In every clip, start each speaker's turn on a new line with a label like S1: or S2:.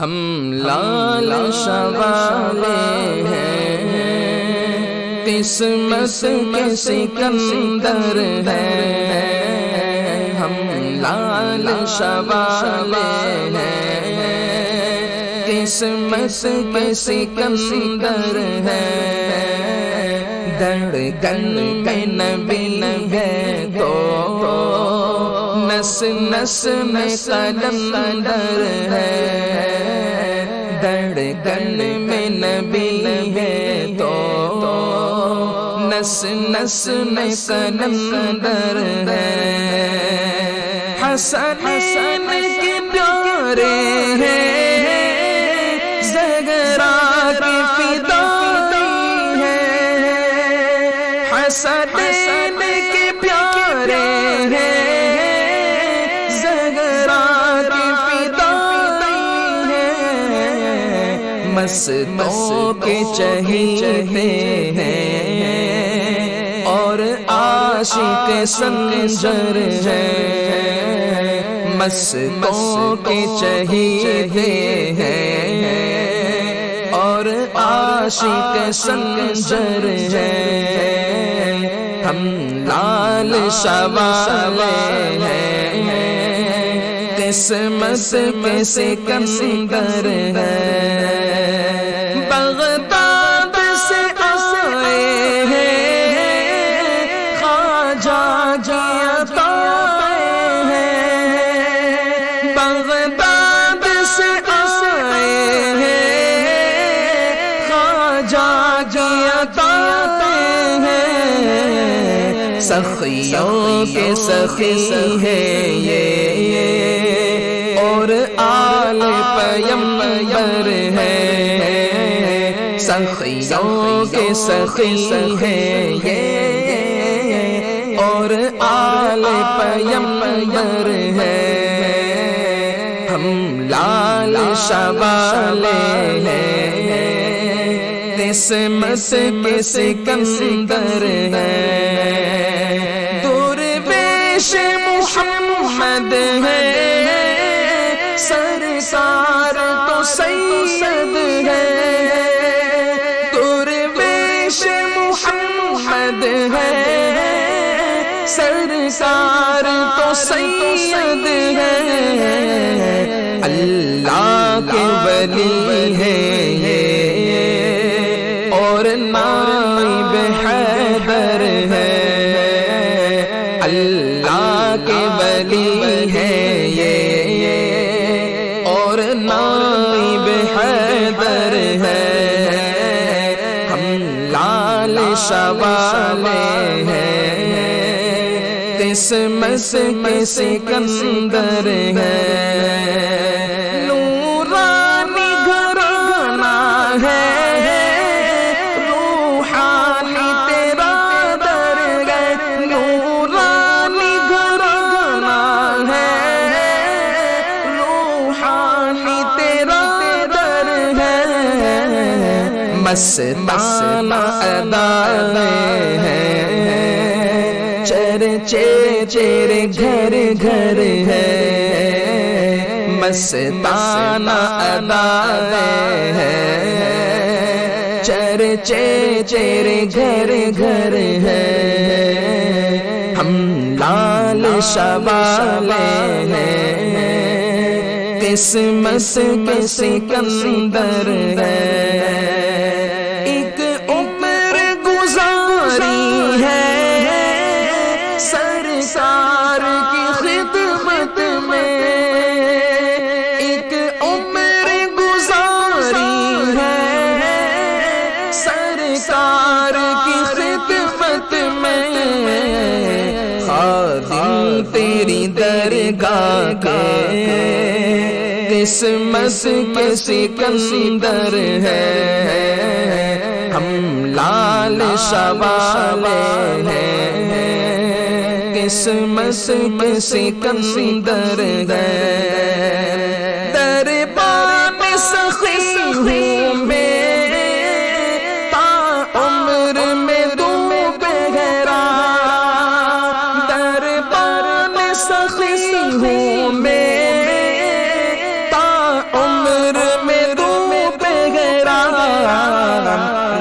S1: ہم لال شوالے ہیں، قسمت کے سکندر ہیں، ہم لال شوالے ہیں، قسمت کے سکندر ہیں، دھڑکن میں نبی ہے تو نس نس میں قلندر ہے، دھڑکن میں نبی ہے تو نس نس میں قلندر ہے، حسنین کے پیارے ہیں، زہرا کی فدائی ہیں، حسنین کے پیارے ہیں، مستوں کے چہیتے ہیں اور عاشق سنجر ہیں، مستوں کے چہیتے ہیں اور عاشق سنجر ہیں، ہم لال شوالے ہیں، قسمت کے سکندر ہیں، بغداد سے آئے ہیں، خواجہ جی عطا ہیں، بغداد سے آئے ہیں، خواجہ جی عطا ہیں، سخیوں کے سخی ہیں یہ اور آل پیمبر ہے، سخیوں کے سخی ہیں یہ اور آل پیمبر ہے، ہم لال شوالے ہیں، قسمت کے سکندر ہیں، درویش محمد ہے، سرکار تو سید ہے، درویش محمد ہے، سرکار تو سید ہے، اللہ کے ولی ہے یہ اور نائب حیدر ہے، اللہ کے ولی ہے یہ اور نائب حیدر ہے، ہم لال شوالے ہیں، قسمت کے سکندر ہیں، نورانی گھرانہ ہے، روحانی تیرا درگاہ، نورانی گھرانہ ہے، روحانی تیرا درگاہ، مستانہ ادائیں ہیں، چرچے تیرے گھر گھر ہے، مستانہ ادائیں ہیں، چرچے تیرے گھر گھر ہے، ہم لال شوالے ہیں، قسمت کے سکندر ہیں، ایک عمر گزاری ہے سرکار کی خدمت میں، ایک عمر گزاری ہے سرکار کی خدمت میں، خادم تیری درگاہ کے قسمت کے سکندر ہیں، ہم لال شوالے ہیں، قسمت کے سکندر ہیں، دربار میں سخی ہوں میں تا عمر میں دوں بہرا، دربار میں سخی ہوں میں تا عمر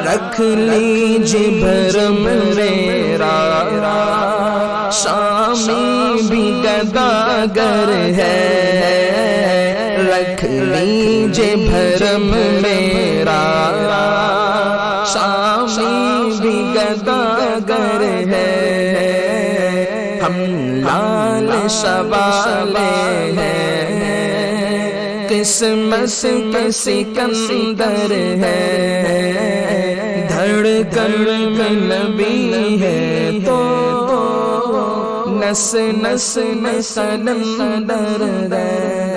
S1: رکھ لیجیے بھرم میرا شامی بھی گداگر ہے رکھ لیجیے بھرم میرا شامی بھی گداگر ہے ہم لال شوالے ہیں قسمت کے سکندر ہے دھڑکن میں نبی ہے تو نس نس میں سلندر ہے